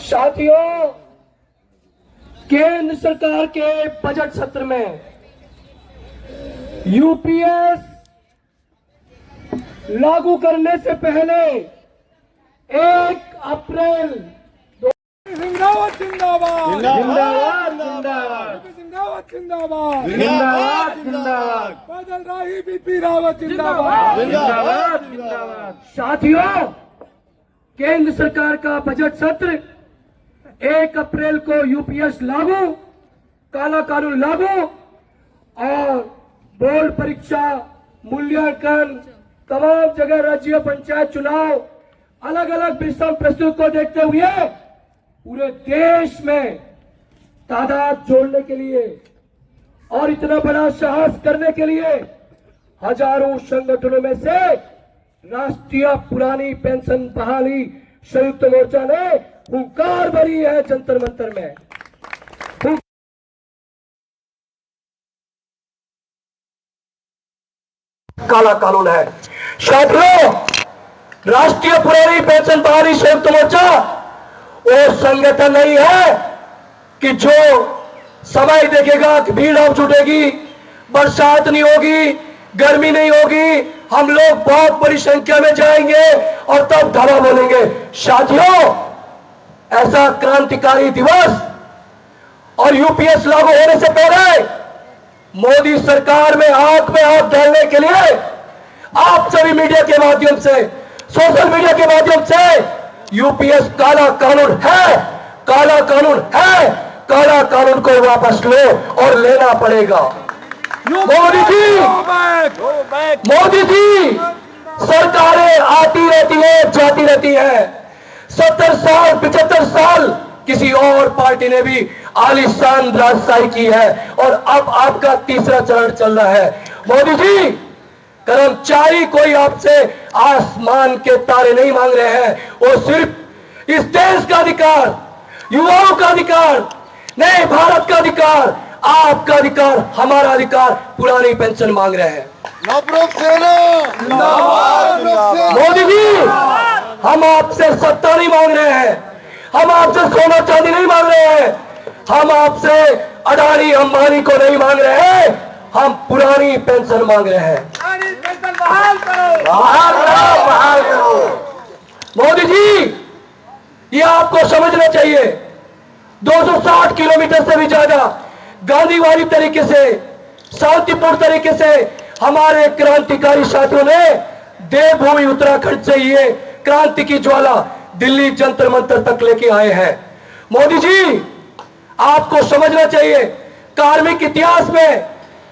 साथियों, केंद्र सरकार के बजट सत्र में यूपीएस लागू करने से पहले 1 अप्रैल जिंदाबाद जिंदाबाद जिंदाबाद जिंदाबाद जिंदाबाद जिंदाबाद जिंदाबाद जिंदाबाद बादल राही बीपी रावत जिंदाबाद जिंदाबाद जिंदाबाद। साथियों, केंद्र सरकार का बजट सत्र 1 अप्रैल को यूपीएस लागू, काला कानून लागू और बोर्ड परीक्षा, मूल्यांकन, तमाम जगह राज्य पंचायत चुनाव, अलग अलग विषम प्रस्तुत को देखते हुए पूरे देश में तादाद जोड़ने के लिए और इतना बड़ा साहस करने के लिए हजारों संगठनों में से राष्ट्रीय पुरानी पेंशन बहाली संयुक्त मोर्चा ने हुंकार भरी है जंतर मंतर में। काला कानून है। साथियों, राष्ट्रीय पुरानी पेंशन बहाली संयुक्त मोर्चा वो संगठन नहीं है कि जो समय देखेगा कि भीड़ अब जुटेगी, बरसात नहीं होगी, गर्मी नहीं होगी, हम लोग बहुत बड़ी संख्या में जाएंगे और तब धावा बोलेंगे। साथियों, ऐसा क्रांतिकारी दिवस और यूपीएस लागू होने से पहले मोदी सरकार में आंख डालने के लिए आप सभी मीडिया के माध्यम से, सोशल मीडिया के माध्यम से यूपीएस काला कानून है, काला कानून है, काला कानून को वापस लो और लेना पड़ेगा। मोदी जी, सरकारें आती रहती है, जाती रहती है। 70 साल 75 साल किसी और पार्टी ने भी आलीशान राजशाही की है और अब आपका तीसरा चरण चल रहा है। मोदी जी, कर्मचारी कोई आपसे आसमान के तारे नहीं मांग रहे हैं, वो सिर्फ इस देश का अधिकार, युवाओं का अधिकार नहीं, भारत का अधिकार, आपका अधिकार, हमारा अधिकार, पुरानी पेंशन मांग रहे हैं। मोदी जी, हम आपसे सत्ता नहीं मांग रहे हैं, हम आपसे सोना चांदी नहीं मांग रहे हैं, हम आपसे अडानी अंबानी को नहीं मांग रहे हैं, हम पुरानी पेंशन मांग रहे हैं। बहाल करो। मोदी जी, ये आपको समझना चाहिए। 260 किलोमीटर से भी ज्यादा गांधीवादी तरीके से, शांतिपूर्ण तरीके से हमारे क्रांतिकारी साथियों ने देवभूमि उत्तराखंड से ये क्रांति की ज्वाला दिल्ली जंतर मंतर तक लेके आए हैं। मोदी जी, आपको समझना चाहिए, कार्मिक इतिहास में,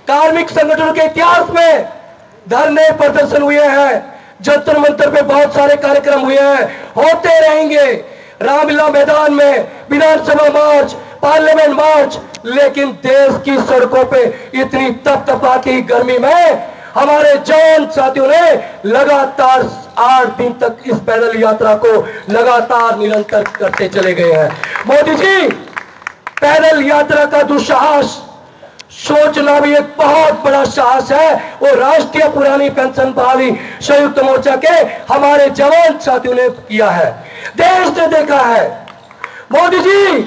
कार्मिक संगठनों के इतिहास में धरने प्रदर्शन हुए हैं, जंतर मंतर पे बहुत सारे कार्यक्रम हुए हैं, होते रहेंगे, रामलीला मैदान में विधानसभा मार्च, पार्लियामेंट मार्च, लेकिन देश की सड़कों पे इतनी तपतपाती गर्मी में हमारे जवान साथियों ने लगातार 8 दिन तक इस पैदल यात्रा को लगातार निरंतर करते चले गए हैं। मोदी जी, पैदल यात्रा का दुस्साहस सोचना भी एक बहुत बड़ा साहस है, वो राष्ट्रीय पुरानी पेंशन बहाली संयुक्त मोर्चा के हमारे जवान साथियों ने किया है, देश ने देखा है। मोदी जी,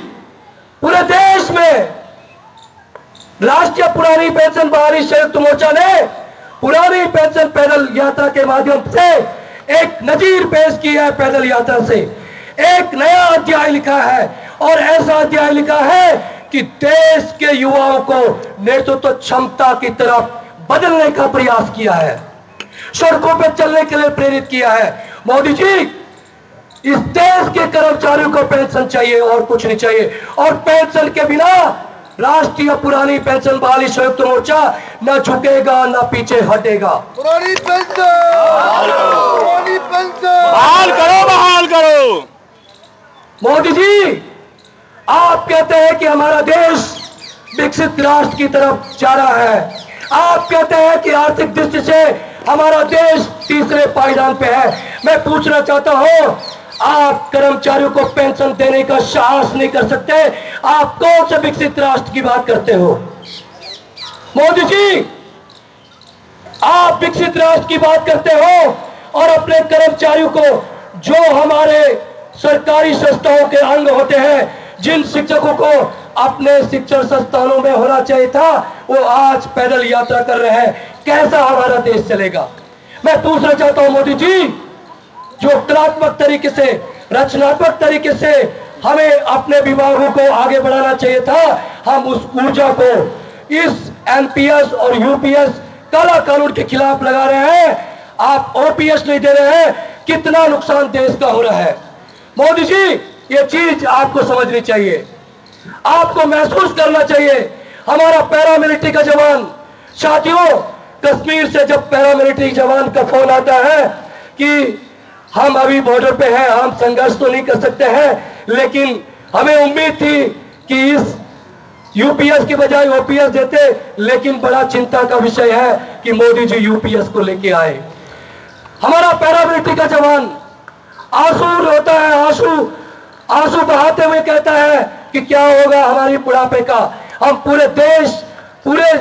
पूरे देश में राष्ट्रीय पुरानी पेंशन बहाली संयुक्त मोर्चा ने पुरानी पेंशन पैदल यात्रा के माध्यम से एक नजीर पेश की है। पैदल यात्रा से एक नया अध्याय लिखा है और ऐसा अध्याय लिखा है कि देश के युवाओं को नेतृत्व क्षमता की तरफ बदलने का प्रयास किया है, सड़कों पर चलने के लिए प्रेरित किया है। मोदी जी, इस देश के कर्मचारियों को पेंशन चाहिए और कुछ नहीं चाहिए, और पेंशन के बिना राष्ट्रीय पुरानी पेंशन बहाली संयुक्त मोर्चा न झुकेगा न पीछे हटेगा। पुरानी पेंशन बहाल करो। मोदी जी, आप कहते हैं कि हमारा देश विकसित राष्ट्र की तरफ जा रहा है, आप कहते हैं कि आर्थिक दृष्टि से हमारा देश तीसरे पायदान पे है। मैं पूछना चाहता हूं, आप कर्मचारियों को पेंशन देने का साहस नहीं कर सकते, आप कौन से विकसित राष्ट्र की बात करते हो? मोदी जी, आप विकसित राष्ट्र की बात करते हो और अपने कर्मचारियों को, जो हमारे सरकारी संस्थाओं के अंग होते हैं, जिन शिक्षकों को अपने शिक्षण संस्थानों में होना चाहिए था, वो आज पैदल यात्रा कर रहे हैं। कैसा हमारा देश चलेगा? मैं दूसरा चाहता हूं मोदी जी, जो कलात्मक तरीके से, रचनात्मक तरीके से हमें अपने विभागों को आगे बढ़ाना चाहिए था, हम उस ऊर्जा को इस एनपीएस और यूपीएस काला कानून के खिलाफ लगा रहे हैं। आप ओपीएस नहीं दे रहे हैं। कितना नुकसान देश का हो रहा है। मोदी जी, ये चीज आपको समझनी चाहिए, आपको महसूस करना चाहिए। हमारा पैरामिलिट्री का जवान, साथियों, कश्मीर से जब पैरामिलिट्री जवान का फोन आता है कि हम अभी बॉर्डर पे हैं, हम संघर्ष तो नहीं कर सकते हैं, लेकिन हमें उम्मीद थी कि इस यूपीएस की बजाय ओपीएस देते, लेकिन बड़ा चिंता का विषय है कि मोदी जी यूपीएस को लेके आए। हमारा पैरामिलिट्री का जवान आंसू रोता है, आंसू बहाते हुए कहता है कि क्या होगा हमारी बुढ़ापे का, हम पूरे देश, पूरे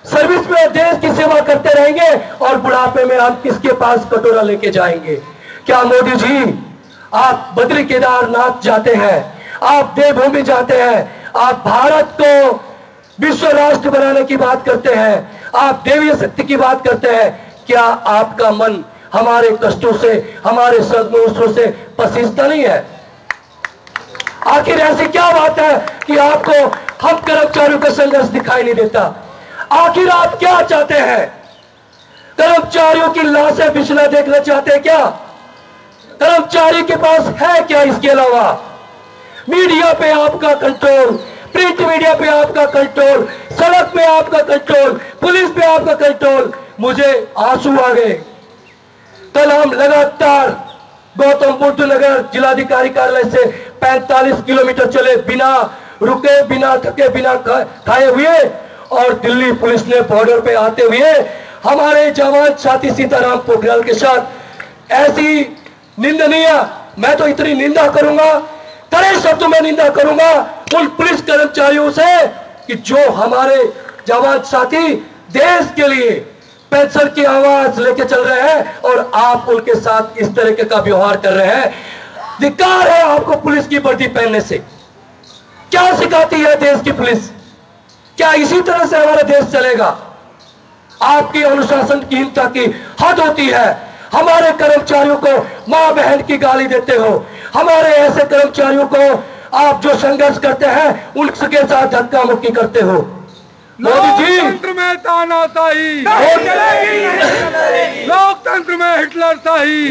सर्विस में देश की सेवा करते रहेंगे और बुढ़ापे में हम किसके पास कटोरा लेके जाएंगे? क्या मोदी जी, आप बद्री केदारनाथ जाते हैं, आप देवभूमि जाते हैं, आप भारत को विश्व राष्ट्र बनाने की बात करते हैं, आप देवीय शक्ति की बात करते हैं, क्या आपका मन हमारे कष्टों से, हमारे संघर्षों से पसीजता नहीं है? आखिर ऐसी क्या बात है कि आपको हम कर्मचारियों का संघर्ष दिखाई नहीं देता? आखिर आप क्या चाहते हैं? कर्मचारियों की लाशें बिछना देखना चाहते हैं क्या? कर्मचारी के पास है क्या इसके अलावा? मीडिया पे आपका कंट्रोल, प्रिंट मीडिया पे आपका कंट्रोल, सड़क पे आपका कंट्रोल, पुलिस पे आपका कंट्रोल। मुझे आंसू आ गए। कल हम लगातार गौतम बुद्ध नगर जिलाधिकारी कार्यालय से 45 किलोमीटर चले, बिना रुके, बिना थके, बिना खाए हुए, और दिल्ली पुलिस ने बॉर्डर पे आते हुए हमारे जवान साथी सीताराम पोखरियाल के साथ ऐसी निंदनीय, मैं तो इतनी निंदा करूंगा, कड़े शब्दों में निंदा करूंगा उन पुलिस कर्मचारियों से कि जो हमारे जवान साथी देश के लिए पेंशन की आवाज लेके चल रहे हैं और आप उनके साथ इस तरीके का व्यवहार कर रहे हैं। धिक्कार है आपको पुलिस की वर्दी पहनने से। क्या सिखाती है देश की पुलिस? क्या इसी तरह से हमारा देश चलेगा? आपकी अनुशासनहीनता की हद होती है। हमारे कर्मचारियों को मां बहन की गाली देते हो। हमारे ऐसे कर्मचारियों को आप जो संघर्ष करते हैं उनके साथ धक्का मुक्की करते हो। मोदी जी, लोकतंत्र में तानाशाही, लोकतंत्र में हिटलरशाही।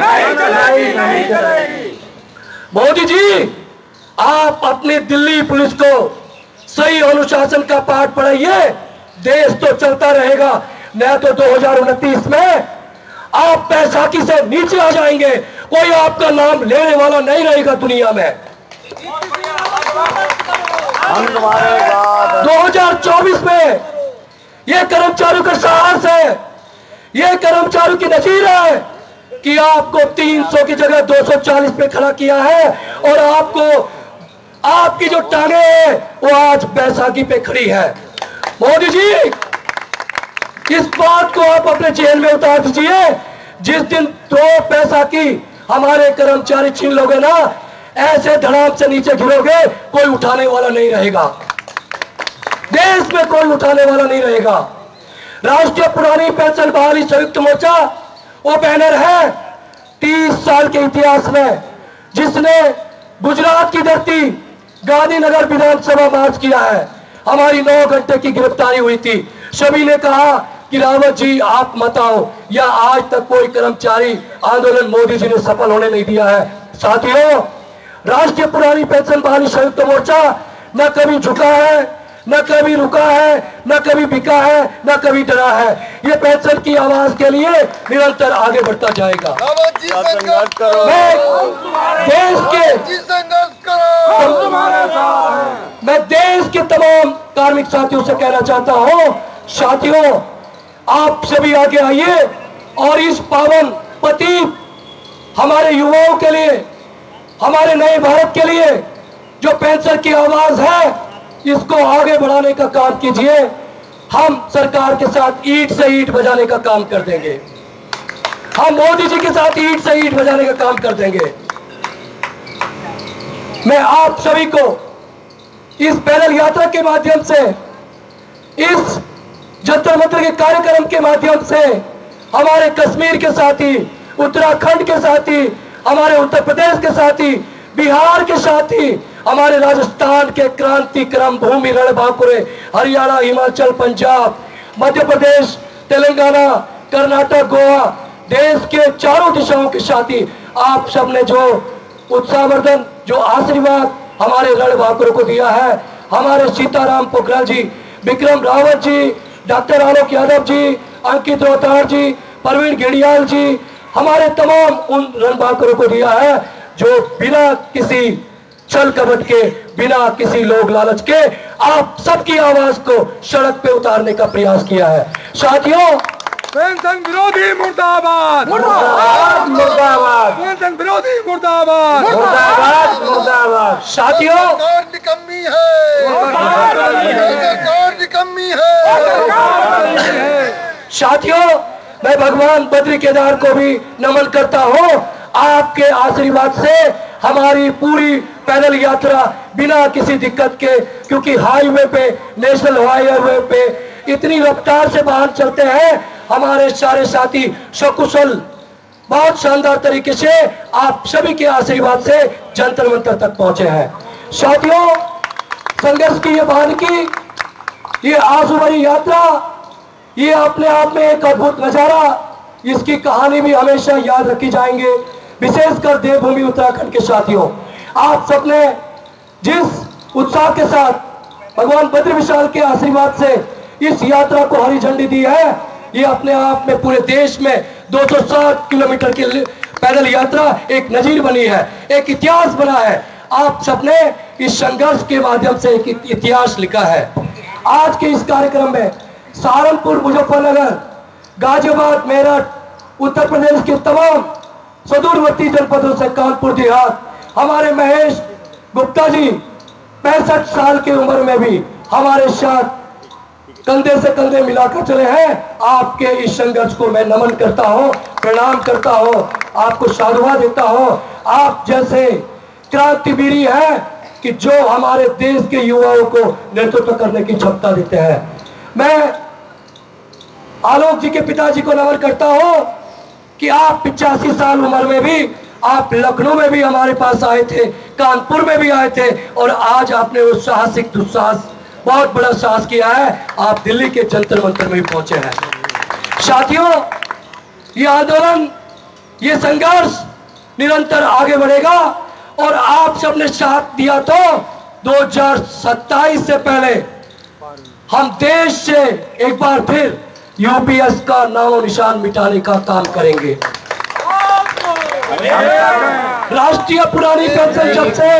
मोदी जी, आप अपनी दिल्ली पुलिस को सही अनुशासन का पाठ पढ़ाइए, देश तो चलता रहेगा। नहीं तो 2029 में आप बैसाखी से नीचे आ जाएंगे, कोई आपका नाम लेने वाला नहीं रहेगा दुनिया में। 2024 में ये कर्मचारियों का साहस है, ये कर्मचारियों की नजीर है कि आपको 300 की जगह 240 पे खड़ा किया है और आपको, आपकी जो टांगे हैं वो आज बैसाखी पे खड़ी है। मोदी जी, इस बात को आप अपने जेल में उतार दीजिए। जिस दिन 2 पैसा की हमारे कर्मचारी छीन लोगे ना, ऐसे धड़ाम से नीचे गिरोगे, कोई उठाने वाला नहीं रहेगा, देश में कोई उठाने वाला नहीं रहेगा। राष्ट्रीय पुरानी पेंशन बहाली संयुक्त मोर्चा वो बैनर है 30 साल के इतिहास में, जिसने गुजरात की धरती गांधीनगर विधानसभा मार्च किया है। हमारी 9 घंटे की गिरफ्तारी हुई थी। सभी ने कहा कि रावत जी आप मत आओ, या आज तक कोई कर्मचारी आंदोलन मोदी जी ने सफल होने नहीं दिया है। साथियों, राष्ट्रीय पुरानी पेंशन बहाली संयुक्त मोर्चा न कभी झुका है, न कभी रुका है, न कभी बिका है, न कभी डरा है। ये पेंशन की आवाज के लिए निरंतर आगे बढ़ता जाएगा। संघर्ष करो, देश के मैं देश के तमाम कार्मिक साथियों से कहना चाहता हूं, साथियों आप सभी आगे आइए और इस पावन प्रतीक हमारे युवाओं के लिए, हमारे नए भारत के लिए जो पेंशन की आवाज है, इसको आगे बढ़ाने का काम कीजिए। हम सरकार के साथ ईंट से ईंट बजाने का काम कर देंगे। हम मोदी जी के साथ ईंट से ईंट बजाने का काम कर देंगे। मैं आप सभी को इस पैदल यात्रा के माध्यम से, इस जंतर मंतर के कार्यक्रम के माध्यम से हमारे कश्मीर के साथी, उत्तराखंड के साथी, हमारे उत्तर प्रदेश के साथी, बिहार के साथी, हमारे राजस्थान के क्रांति क्रम भूमि रणबांकुरे, हरियाणा, हिमाचल, पंजाब, मध्य प्रदेश, तेलंगाना, कर्नाटक, गोवा, देश के चारों दिशाओं के साथी, आप सबने जो उत्साहवर्धन, जो आशीर्वाद हमारे रणबांकुरे को दिया है, हमारे सीताराम पोखराल जी, विक्रम रावत जी, डॉक्टर आलोक यादव जी, अंकित रोहतार जी, प्रवीण घेड़ियाल जी, हमारे तमाम उन रणबांकुरों को दिया है जो बिना किसी छल कपट के, बिना किसी लोग लालच के आप सबकी आवाज को सड़क पे उतारने का प्रयास किया है। साथियों, पेंशन विरोधी मुर्दाबाद, मुर्दाबाद, मुर्दाबाद, पेंशन विरोधी मुर्दाबाद, मुर्दाबाद, मुर्दाबाद। साथियों, सरकार निकम्मी है, सरकार निकम्मी है। साथियों, मैं भगवान बद्री केदार को भी नमन करता हूं। आपके आशीर्वाद से हमारी पूरी पैदल यात्रा बिना किसी दिक्कत के, क्योंकि हाईवे पे, नेशनल हाईवे पे इतनी रफ्तार से वाहन चलते हैं, हमारे सारे साथी सकुशल बहुत शानदार तरीके से आप सभी के आशीर्वाद से जंतर मंतर तक पहुंचे हैं। साथियों, संघर्ष की ये वानगी, ये आंसू भरी यात्रा, ये अपने आप में एक अद्भुत नजारा, इसकी कहानी भी हमेशा याद रखी जाएंगे। विशेषकर देवभूमि उत्तराखंड के साथियों, आप सबने जिस उत्साह के साथ भगवान बद्री विशाल के आशीर्वाद से इस यात्रा को हरी झंडी दी है, ये अपने आप में पूरे देश में 260 किलोमीटर की पैदल यात्रा एक नजीर बनी है, एक इतिहास बना है। आप सबने इस संघर्ष के माध्यम से एक इतिहास लिखा है। आज के इस कार्यक्रम में सहारनपुर, मुजफ्फरनगर, गाजियाबाद, मेरठ, उत्तर प्रदेश के तमाम सुदूरवर्ती जनपदों से कानपुर देहात, हमारे महेश गुप्ता जी 65 साल की उम्र में भी हमारे साथ कंधे से कंधे मिलाकर चले हैं। आपके इस संघर्ष को मैं नमन करता हूं, प्रणाम करता हूं, आपको साधुवाद देता हूं। आप जैसे क्रांतिवीर हैं कि जो हमारे देश के युवाओं को नेतृत्व करने की क्षमता देते हैं। मैं आलोक जी के पिताजी को नमन करता हूं कि आप 85 साल उम्र में भी आप लखनऊ में भी हमारे पास आए थे, कानपुर में भी आए थे, और आज आपने उस साहसिक दुस्साहस, बहुत बड़ा साहस किया है, आप दिल्ली के जंतर मंतर में भी पहुंचे हैं। साथियों, ये आंदोलन, ये संघर्ष निरंतर आगे बढ़ेगा, और आप सबने साथ दिया तो 2027 से पहले हम देश से एक बार फिर यूपीएस का नामो निशान मिटाने का काम करेंगे। राष्ट्रीय पुरानी पेंशन जब से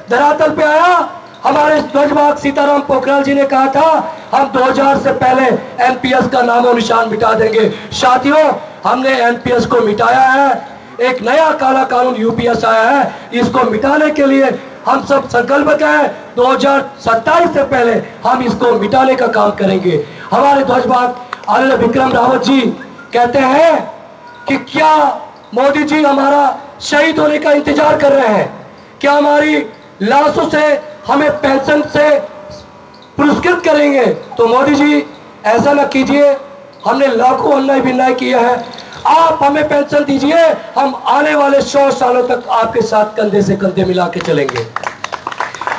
धरातल पे आया, हमारे ध्वजवाहक सीताराम पोखराल जी ने कहा था हम 2000 से पहले एनपीएस का नामो निशान मिटा देंगे। साथियों, हमने एनपीएस को मिटाया है, एक नया काला कानून यूपीएस आया है, इसको मिटाने के लिए हम सब संकल्पित हैं। 2027 से पहले हम इसको मिटाने का काम करेंगे। हमारे ध्वजवाहक आदरणीय विक्रम रावत जी कहते हैं कि क्या मोदी जी हमारा शहीद होने का इंतजार कर रहे हैं, क्या हमारी लाशों से हमें पेंशन से पुरस्कृत करेंगे? तो मोदी जी ऐसा न कीजिए, हमने लाखों अन्याय विन्याय किया है, आप हमें पेंशन दीजिए, हम आने वाले 100 सालों तक आपके साथ कंधे से कंधे मिला के चलेंगे।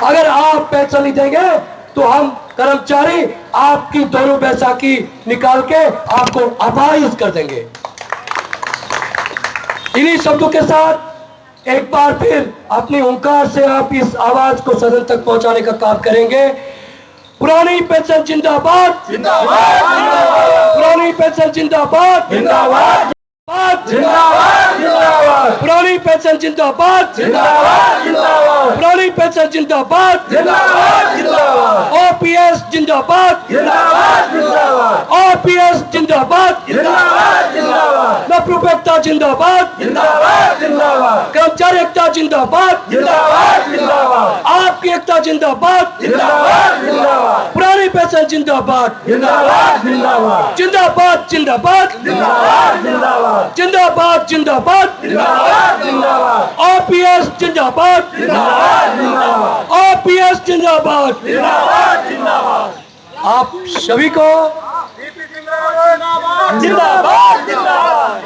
अगर आप पेंशन नहीं देंगे तो हम कर्मचारी आपकी दोनों बैसाखी निकाल के आपको अपाहिज कर देंगे। इन्हीं शब्दों के साथ एक बार फिर अपनी हुंकार से आप इस आवाज को सदन तक पहुंचाने का काम करेंगे। पुरानी पेंशन जिंदाबाद, जिंदाबाद, पुरानी पेंशन जिंदाबाद, जिंदाबाद, जिंदाबाद, जिंदाबाद, पुरानी पेंशन जिंदाबाद, जिंदाबाद, जिंदाबाद, पुरानी पेंशन जिंदाबाद, जिंदाबाद, जिंदाबाद, ओपीएस जिंदाबाद, जिंदाबाद, जिंदाबाद, ओपीएस जिंदाबाद, जिंदाबाद, जिंदाबाद, नवप्रभुता जिंदाबाद, जिंदाबाद, जिंदाबाद, कर्मचारी एकता जिंदाबाद, जिंदाबाद, जिंदाबाद, आपकी एकता जिंदाबाद, जिंदाबाद, जिंदाबाद, पुरानी पेंशन जिंदाबाद, जिंदाबाद, जिंदाबाद, जिंदाबाद, जिंदाबाद, जिंदाबाद, जिंदाबाद, जिंदाबाद जिंदाबाद जिंदाबाद जिंदाबाद ओपीएस जिंदाबाद जिंदाबाद जिंदाबाद ओपीएस जिंदाबाद जिंदाबाद जिंदाबाद। आप सभी को जिंदाबाद जिंदाबाद जिंदाबाद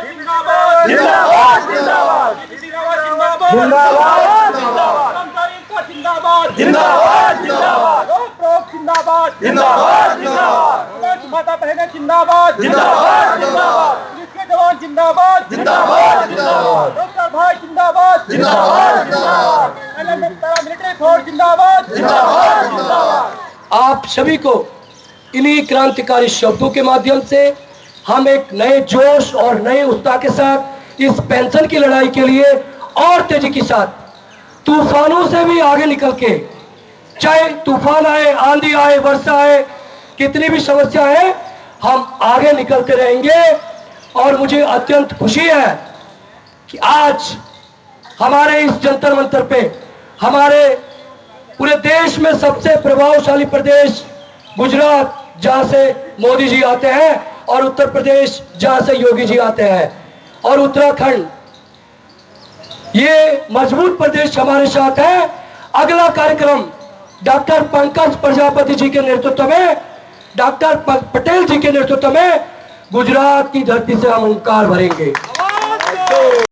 जिंदाबाद जिंदाबाद जिंदाबाद जिंदाबाद जिंदाबाद जिंदाबाद जिंदाबाद माता बहने जिंदाबाद जिंदाबाद जिंदाबाद पुलिस के जवान जिंदाबाद जिंदाबाद जिंदाबाद डॉक्टर भाई जिंदाबाद जिंदाबाद जिंदाबाद मिलिट्री फोर्स जिंदाबाद जिंदाबाद जिंदाबाद। आप सभी को इन्हीं क्रांतिकारी शब्दों के माध्यम से हम एक नए जोश और नए उत्साह के साथ इस पेंशन की लड़ाई के लिए और तेजी के साथ तूफानों से भी आगे निकल के, चाहे तूफान आए, आंधी आए, वर्षा आए, कितनी भी समस्या है, हम आगे निकलते रहेंगे। और मुझे अत्यंत खुशी है कि आज हमारे इस जंतर मंतर पे हमारे पूरे देश में सबसे प्रभावशाली प्रदेश गुजरात, जहां से मोदी जी आते हैं, और उत्तर प्रदेश जहां से योगी जी आते हैं, और उत्तराखंड, ये मजबूत प्रदेश हमारे साथ है। अगला कार्यक्रम डॉक्टर पंकज प्रजापति जी के नेतृत्व में, डॉक्टर पटेल जी के नेतृत्व में गुजरात की धरती से हम ओंकार भरेंगे।